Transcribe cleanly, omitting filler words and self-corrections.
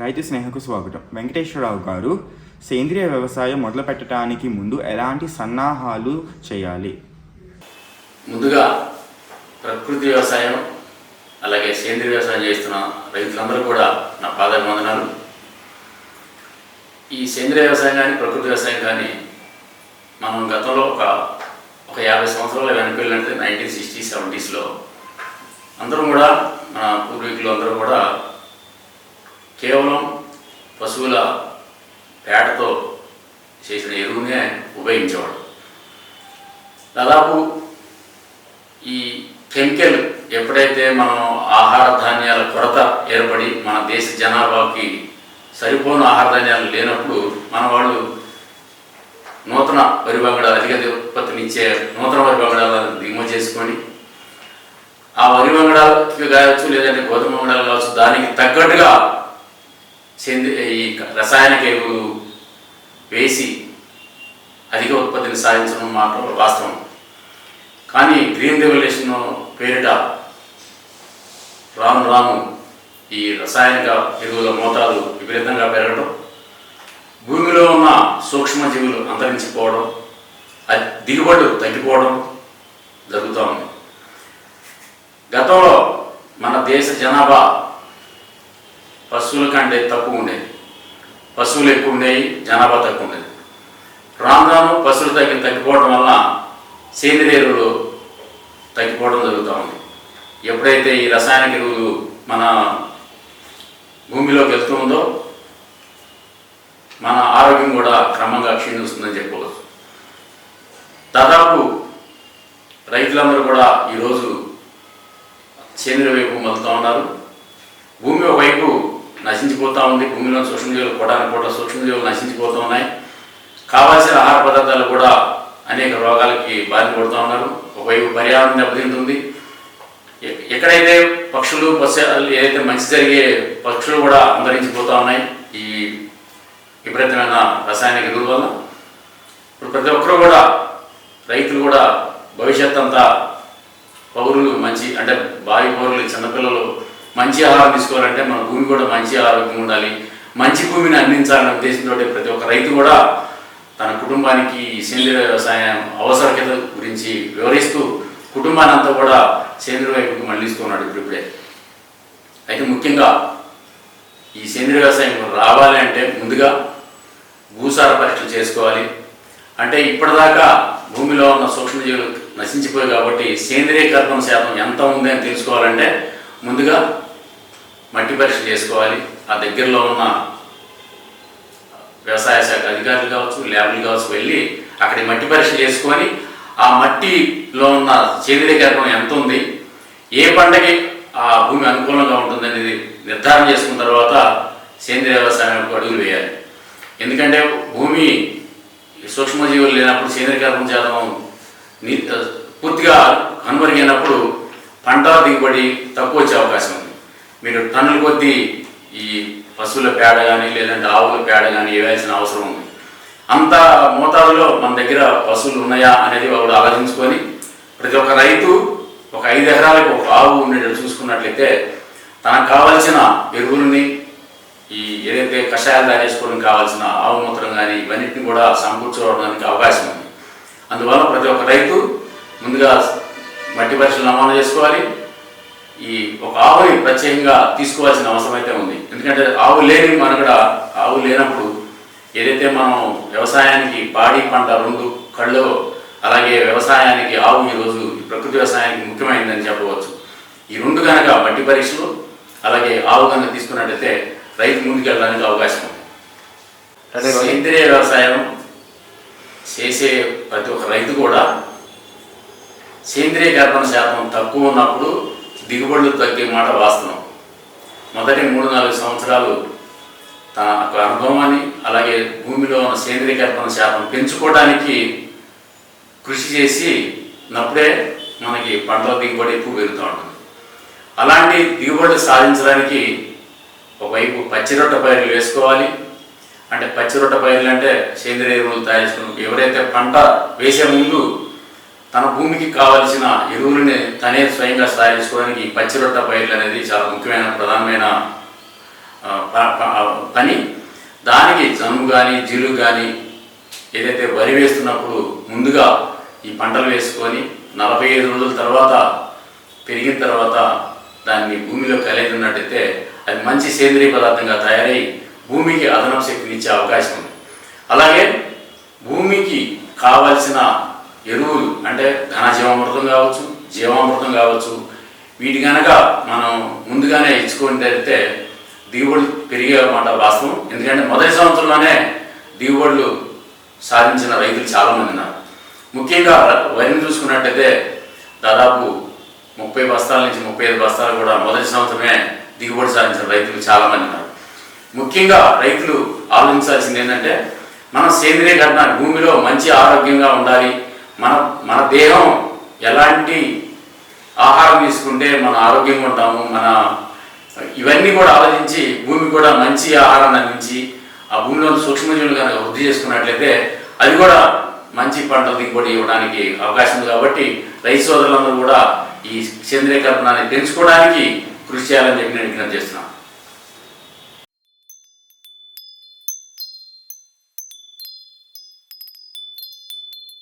రైతు స్నేహకు స్వాగతం. వెంకటేశ్వరరావు గారు, సేంద్రియ వ్యవసాయం మొదలు పెట్టడానికి ముందు ఎలాంటి సన్నాహాలు చేయాలి? ముందుగా ప్రకృతి వ్యవసాయం అలాగే సేంద్రియ వ్యవసాయం చేస్తున్న రైతులందరూ కూడా నా పాదాభివందనాలు. ఈ సేంద్రియ వ్యవసాయం కానీ ప్రకృతి వ్యవసాయం కానీ మనం గతంలో ఒక 50 సంవత్సరాల వెనక్కి వెళ్ళినట్టు 1960s, 70sలో అందరూ కూడా మన పూర్వీకులు అందరూ కూడా కేవలం పశువుల పేడతో చేసిన ఎరువునే ఉపయోగించేవాడు. దాదాపు ఈ కెమికల్ ఎప్పుడైతే మనం ఆహార ధాన్యాల కొరత ఏర్పడి మన దేశ జనాభాకి సరిపోను ఆహార ధాన్యాలు లేనప్పుడు మన వాళ్ళు నూతన వరి బంగాళాలు అధిక ఉత్పత్తినిచ్చే నూతన వరి బంగాళాలను దిగుమతి చేసుకొని ఆ వరి బంగాళాలు కావచ్చు లేదంటే గోధుమ బంగాళాలు కావచ్చు దానికి తగ్గట్టుగా ఈ రసాయనిక ఎరువులు వేసి అధిక ఉత్పత్తిని సాధించడం మాత్రం వాస్తవం. కానీ గ్రీన్ రెవల్యూషన్ పేరిట రాను ఈ రసాయనిక ఎరువుల మోతాదు విపరీతంగా పెరగడం, భూమిలో ఉన్న సూక్ష్మజీవులు అంతరించిపోవడం, దిగుబడులు తగ్గిపోవడం జరుగుతూ ఉంది. గతంలో మన దేశ జనాభా పశువుల కంటే తక్కువ ఉండేది, పశువులు ఎక్కువ ఉండేవి, జనాభా తక్కువ ఉండేది. రాను పశువులు తగ్గిపోవడం వల్ల సేంద్రియ ఎరువులు తగ్గిపోవడం జరుగుతూ ఉంది. ఎప్పుడైతే ఈ రసాయనిక ఎరువులు మన భూమిలోకి వెళ్తూ ఉందో మన ఆరోగ్యం కూడా క్రమంగా క్షీణిస్తుందని చెప్పవచ్చు. దాదాపు రైతులందరూ కూడా ఈరోజు సేంద్రియ వైపు మలుతూ ఉన్నారు. భూమి ఒకవైపు నశించిపోతూ ఉంది, భూమిలో సూక్ష్మజీవులు కోటాను సూక్ష్మజీవులు నశించిపోతూ ఉన్నాయి. కావాల్సిన ఆహార పదార్థాలు కూడా అనేక రోగాలకి బారిన పడుతూ ఉన్నారు. ఒకవైపు పర్యావరణం దెబ్బతింటుంది. ఎక్కడైతే పక్షులు ఏదైతే మంచి జరిగే పక్షులు కూడా అంతరించిపోతూ ఉన్నాయి ఈ విపరీతమైన రసాయనిక ఎరువుల వల్ల. ఇప్పుడు ప్రతి ఒక్కరు కూడా రైతులు కూడా భవిష్యత్ అంతా పౌరులు మంచి అంటే భావి పౌరులు చిన్నపిల్లలు మంచి ఆహారం తీసుకోవాలంటే మన భూమి కూడా మంచి ఆరోగ్యంగా ఉండాలి, మంచి భూమిని అందించాలనే ఉద్దేశంతో ప్రతి ఒక్క రైతు కూడా తన కుటుంబానికి సేంద్రియ వ్యవసాయం అవసరకత గురించి వివరిస్తూ కుటుంబాన్ని అంతా కూడా సేంద్రియ వైపుకి మళ్ళిస్తున్నాడు ఇప్పుడిప్పుడే. అయితే ముఖ్యంగా ఈ సేంద్రియ వ్యవసాయం రావాలి అంటే ముందుగా భూసార పరీక్షలు చేసుకోవాలి. అంటే ఇప్పటిదాకా భూమిలో ఉన్న సూక్ష్మజీవులు నశించిపోయాయి కాబట్టి సేంద్రియ కర్బన శాతం ఎంత ఉంది అని తెలుసుకోవాలంటే ముందుగా మట్టి పరీక్ష చేసుకోవాలి. ఆ దగ్గరలో ఉన్న వ్యవసాయ శాఖ అధికారులు కావచ్చు, ల్యాబ్లు కావచ్చు వెళ్ళి అక్కడి మట్టి పరీక్ష చేసుకొని ఆ మట్టిలో ఉన్న సేంద్రియ కర్బనం ఎంత ఉంది, ఏ పంటకి ఆ భూమి అనుకూలంగా ఉంటుంది అనేది నిర్ధారణ చేసుకున్న తర్వాత సేంద్రియ వ్యవసాయానికి అడుగులు వేయాలి. ఎందుకంటే భూమి సూక్ష్మజీవులు లేనప్పుడు సేంద్రియ కర్బన శాతం పూర్తిగా కనుమరుగైనప్పుడు పంట దిగుబడి తక్కువ వచ్చే అవకాశం ఉంది. మీరు టన్నుల కొద్దీ ఈ పశువుల పేడ కానీ లేదంటే ఆవుల పేడ కానీ వేయాల్సిన అవసరం ఉంది. అంత మోతాదులో మన దగ్గర పశువులు ఉన్నాయా అనేది వాళ్ళు ఆలోచించుకొని ప్రతి ఒక్క రైతు ఒక 5 ఎకరాలకు ఒక ఆవు ఉండేటట్టు చూసుకున్నట్లయితే తనకు కావాల్సిన ఎరువులని ఈ ఏదైతే కషాయాలు తయారు చేసుకోవడానికి కావాల్సిన ఆవు మూత్రం కానీ ఇవన్నింటినీ కూడా సమకూర్చుకోవడానికి అవకాశం ఉంది. అందువల్ల ప్రతి ఒక్క రైతు ముందుగా మట్టి పరీక్షలు నమోదు చేసుకోవాలి. ఈ ఒక ఆవుని ప్రత్యేకంగా తీసుకోవాల్సిన అవసరం అయితే ఉంది. ఎందుకంటే ఆవు లేనప్పుడు ఏదైతే మనం వ్యవసాయానికి పాడి పంట 2 కళ్ళు, అలాగే వ్యవసాయానికి ఆవు ఈరోజు ప్రకృతి వ్యవసాయానికి ముఖ్యమైనదని చెప్పవచ్చు. ఈ 2 కనుక మట్టి పరీక్షలు అలాగే ఆవు కనుక తీసుకున్నట్టయితే రైతు ముందుకెళ్ళడానికి అవకాశం ఉంది. సేంద్రియ వ్యవసాయం చేసే ప్రతి ఒక్క రైతు కూడా సేంద్రియ కర్బన శాతం తక్కువ ఉన్నప్పుడు దిగుబడులు తగ్గే మాట వాస్తవం. మొదటి 3-4 సంవత్సరాలు తన అనుభవాన్ని అలాగే భూమిలో ఉన్న సేంద్రియ కర్బన శాతం పెంచుకోవడానికి కృషి చేసినప్పుడే మనకి పంటల దిగుబడి ఎక్కువ పెరుగుతూ ఉంటుంది. అలాంటి దిగుబడి సాధించడానికి ఒకవైపు పచ్చిరొట్ట పైర్లు వేసుకోవాలి. అంటే పచ్చిరొట్ట పైర్లు అంటే సేంద్రియ ఎరువులు తయారు చేసుకుని ఎవరైతే పంట వేసే ముందు తన భూమికి కావలసిన ఎరువులని తనే స్వయంగా తయారు చేసుకోవడానికి ఈ పచ్చిరొట్ట పైర్లు అనేది చాలా ముఖ్యమైన ప్రధానమైన పని. దానికి జనుము కానీ జీలు కానీ ఏదైతే వరి వేస్తున్నప్పుడు ముందుగా ఈ పంటలు వేసుకొని 45 రోజుల తర్వాత పెరిగిన తర్వాత దాన్ని భూమిలో కలిగినట్టయితే అది మంచి సేంద్రీయ పదార్థంగా తయారై భూమికి అదనపు శక్తినిచ్చే అవకాశం ఉంది. అలాగే భూమికి కావాల్సిన ఎరువులు అంటే ఘనజీవామృతం కావచ్చు, జీవామృతం కావచ్చు, వీటి కనుక మనం ముందుగానే ఇచ్చుకుంటే దిగుబడులు పెరిగే మాట వాస్తవం. ఎందుకంటే మొదటి సంవత్సరంలోనే దిగుబడులు సాధించిన రైతులు చాలామంది ఉన్నారు. ముఖ్యంగా వరిని చూసుకున్నట్టయితే దాదాపు 30 బస్తాల నుంచి 35 బస్తాలు కూడా మొదటి సంవత్సరమే దిగుబడి సాధించిన రైతులు చాలామంది ఉన్నారు. ముఖ్యంగా రైతులు ఆలోచించాల్సింది ఏంటంటే మనం సేంద్రియ ఘటన భూమిలో మంచి ఆరోగ్యంగా ఉండాలి. మన దేహం ఎలాంటి ఆహారం తీసుకుంటే మన ఆరోగ్యంగా ఉంటాము, ఇవన్నీ కూడా ఆలోచించి భూమి కూడా మంచి ఆహారాన్ని అందించి ఆ భూమిలో సూక్ష్మజీవులు కనుక వృద్ధి చేసుకున్నట్లయితే అది కూడా మంచి పంటలు దిగుబడి ఇవ్వడానికి అవకాశం ఉంది. కాబట్టి రైతు సోదరులందరూ కూడా ఈ సేంద్రీయ కర్బనాన్ని పెంచుకోవడానికి కృషి చేయాలని చెప్పి నేను విజ్ఞప్తి చేస్తున్నాను.